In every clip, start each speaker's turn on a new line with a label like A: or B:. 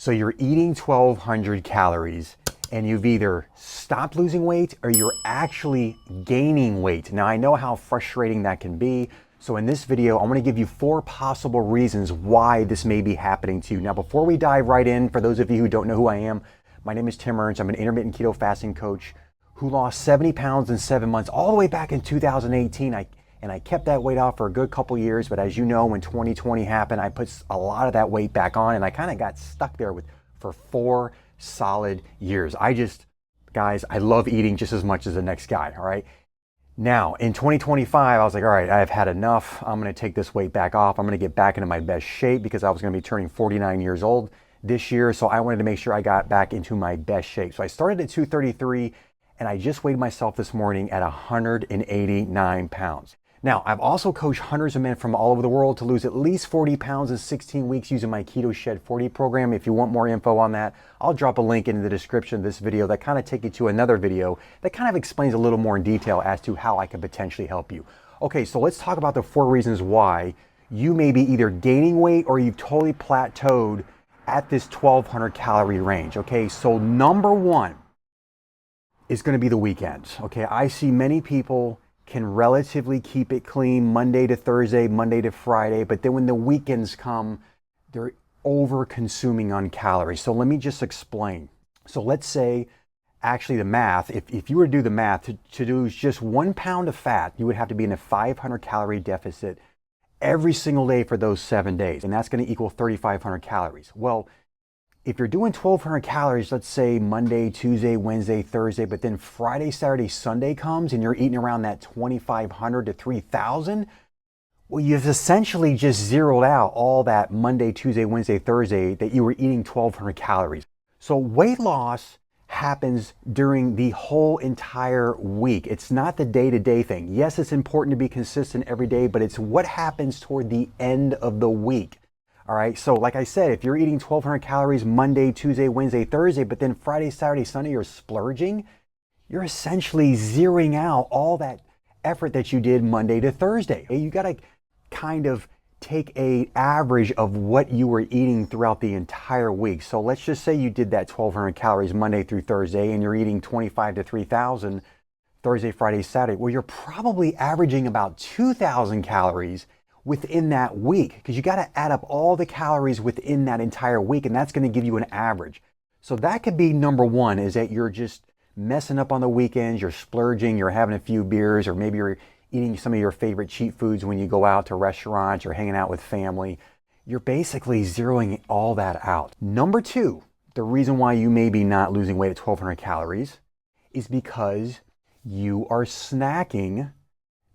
A: So you're eating 1,200 calories and you've either stopped losing weight or you're actually gaining weight. Now I know how frustrating that can be. So in this video, I want to give you 4 possible reasons why this may be happening to you. Now, before we dive right in, for those of you who don't know who I am, my name is Tim Ernst. I'm an intermittent keto fasting coach who lost 70 pounds in 7 months, all the way back in 2018. I kept that weight off for a good couple years, but as you know, when 2020 happened, I put a lot of that weight back on and I kind of got stuck there for 4 solid years. Guys, I love eating just as much as the next guy, all right? Now, in 2025, I was like, all right, I've had enough. I'm gonna take this weight back off. I'm gonna get back into my best shape because I was gonna be turning 49 years old this year. So I wanted to make sure I got back into my best shape. So I started at 233 and I just weighed myself this morning at 189 pounds. Now, I've also coached hundreds of men from all over the world to lose at least 40 pounds in 16 weeks using my Keto Shed 40 program. If you want more info on that, I'll drop a link in the description of this video that kind of take you to another video that kind of explains a little more in detail as to how I could potentially help you. Okay, so let's talk about the 4 reasons why you may be either gaining weight or you've totally plateaued at this 1,200 calorie range. Okay, so number 1 is going to be the weekends. Okay, I see many people can relatively keep it clean Monday to Thursday, Monday to Friday, but then when the weekends come, they're over consuming on calories. So let me just explain. So let's say, actually the math, if you were to do the math, to lose just 1 pound of fat, you would have to be in a 500 calorie deficit every single day for those 7 days. And that's gonna equal 3,500 calories. Well, if you're doing 1,200 calories, let's say Monday, Tuesday, Wednesday, Thursday, but then Friday, Saturday, Sunday comes and you're eating around that 2,500 to 3,000, well, you've essentially just zeroed out all that Monday, Tuesday, Wednesday, Thursday that you were eating 1,200 calories. So weight loss happens during the whole entire week. It's not the day-to-day thing. Yes, it's important to be consistent every day, but it's what happens toward the end of the week. All right, so like I said, if you're eating 1,200 calories Monday, Tuesday, Wednesday, Thursday, but then Friday, Saturday, Sunday, you're splurging, you're essentially zeroing out all that effort that you did Monday to Thursday. You gotta kind of take an average of what you were eating throughout the entire week. So let's just say you did that 1,200 calories Monday through Thursday and you're eating 25 to 3,000 Thursday, Friday, Saturday. Well, you're probably averaging about 2,000 calories within that week, because you got to add up all the calories within that entire week, and that's going to give you an average. So that could be number 1, is that you're just messing up on the weekends, you're splurging, you're having a few beers, or maybe you're eating some of your favorite cheap foods when you go out to restaurants, you're hanging out with family. You're basically zeroing all that out. Number 2, the reason why you may be not losing weight at 1,200 calories is because you are snacking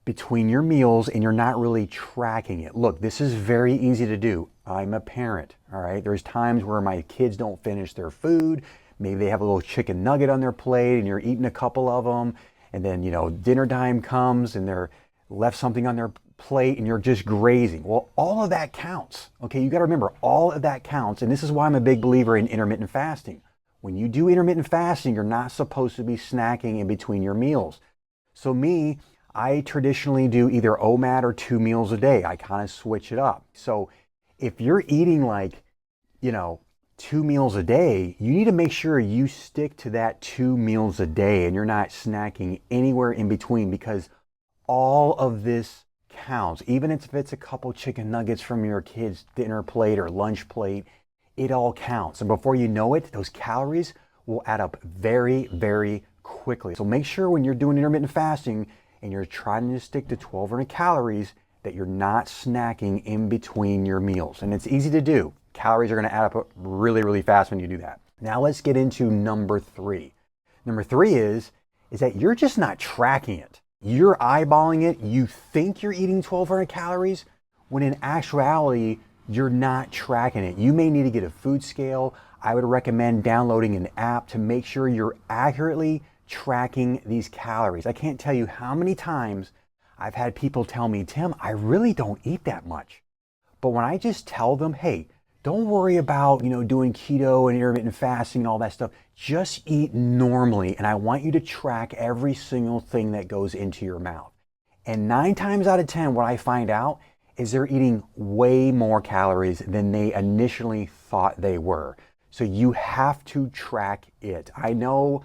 A: between your meals and you're not really tracking it. Look, this is very easy to do. I'm a parent, all right? There's times where my kids don't finish their food. Maybe they have a little chicken nugget on their plate and you're eating a couple of them. And then, dinner time comes and they're left something on their plate and you're just grazing. Well, all of that counts, okay? You gotta remember, all of that counts. And this is why I'm a big believer in intermittent fasting. When you do intermittent fasting, you're not supposed to be snacking in between your meals. So I traditionally do either OMAD or 2 meals a day. I kind of switch it up. So if you're eating 2 meals a day, you need to make sure you stick to that 2 meals a day and you're not snacking anywhere in between, because all of this counts. Even if it's a couple chicken nuggets from your kid's dinner plate or lunch plate, it all counts. And before you know it, those calories will add up very, very quickly. So make sure when you're doing intermittent fasting and you're trying to stick to 1,200 calories, that you're not snacking in between your meals. And it's easy to do. Calories are gonna add up really, really fast when you do that. Now let's get into number 3. Number 3 is that you're just not tracking it. You're eyeballing it. You think you're eating 1,200 calories, when in actuality, you're not tracking it. You may need to get a food scale. I would recommend downloading an app to make sure you're accurately tracking these calories. I can't tell you how many times I've had people tell me, Tim, I really don't eat that much. But when I just tell them, hey, don't worry about, doing keto and intermittent fasting and all that stuff. Just eat normally. And I want you to track every single thing that goes into your mouth. And 9 times out of 10, what I find out is they're eating way more calories than they initially thought they were. So you have to track it. I know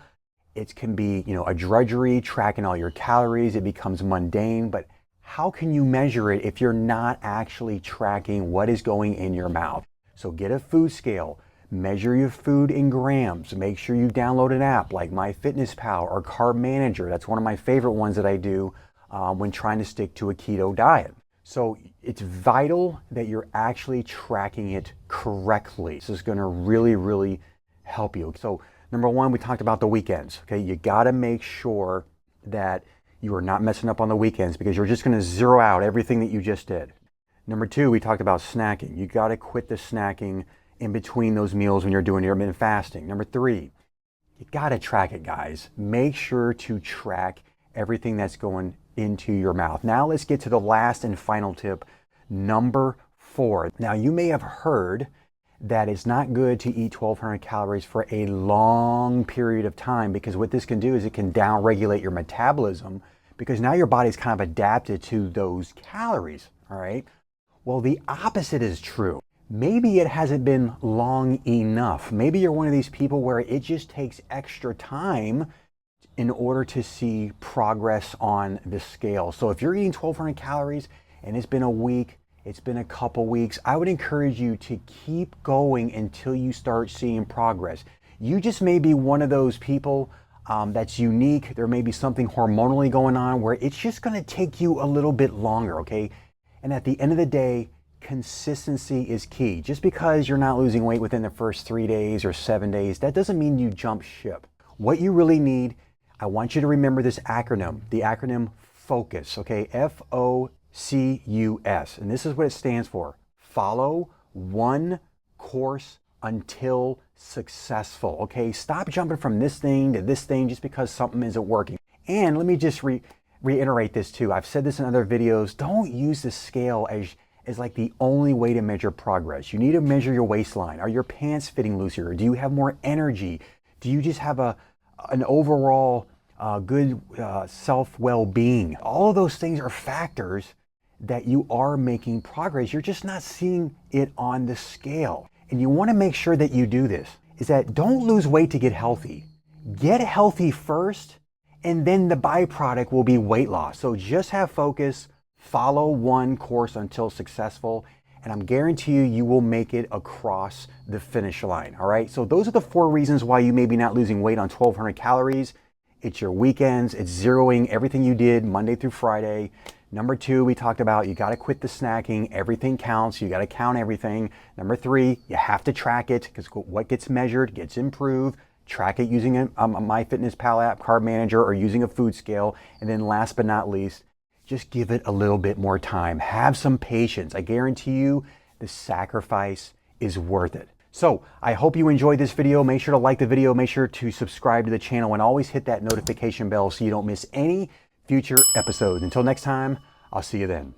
A: it can be, a drudgery tracking all your calories. It becomes mundane, but how can you measure it if you're not actually tracking what is going in your mouth? So get a food scale, measure your food in grams. Make sure you download an app like MyFitnessPal or Carb Manager. That's one of my favorite ones that I do when trying to stick to a keto diet. So it's vital that you're actually tracking it correctly. This is going to really, really help you. So number one, we talked about the weekends. Okay, you got to make sure that you are not messing up on the weekends because you're just going to zero out everything that you just did. Number two, we talked about snacking. You got to quit the snacking in between those meals when you're doing intermittent fasting. Number three, you got to track it, guys. Make sure to track everything that's going into your mouth. Now let's get to the last and final tip, number four. Now you may have heard that it's not good to eat 1,200 calories for a long period of time because what this can do is it can downregulate your metabolism because now your body's kind of adapted to those calories, all right? Well, the opposite is true. Maybe it hasn't been long enough. Maybe you're one of these people where it just takes extra time in order to see progress on the scale. So if you're eating 1,200 calories and it's been a week, it's been a couple weeks, I would encourage you to keep going until you start seeing progress. You just may be one of those people that's unique. There may be something hormonally going on where it's just gonna take you a little bit longer, okay? And at the end of the day, consistency is key. Just because you're not losing weight within the first 3 days or 7 days, that doesn't mean you jump ship. What you really need, I want you to remember this acronym, the acronym FOCUS, okay? FOCUS. And this is what it stands for. Follow one course until successful, okay? Stop jumping from this thing to this thing just because something isn't working. And let me just reiterate this too. I've said this in other videos. Don't use the scale as like the only way to measure progress. You need to measure your waistline. Are your pants fitting looser? Do you have more energy? Do you just have an overall good self-well-being? All of those things are factors that you are making progress. You're just not seeing it on the scale. And you want to make sure that you do this, is that don't lose weight to get healthy. Get healthy first, and then the byproduct will be weight loss. So just have focus, follow one course until successful, and I'm guarantee you will make it across the finish line, all right? So those are the 4 reasons why you may be not losing weight on 1,200 calories. It's your weekends, it's zeroing everything you did Monday through Friday. Number 2, we talked about you got to quit the snacking. Everything counts. You got to count everything. Number 3, you have to track it because what gets measured gets improved. Track it using a MyFitnessPal app, Carb Manager, or using a food scale. And then last but not least, just give it a little bit more time. Have some patience. I guarantee you the sacrifice is worth it. So I hope you enjoyed this video. Make sure to like the video. Make sure to subscribe to the channel and always hit that notification bell so you don't miss any future episodes. Until next time, I'll see you then.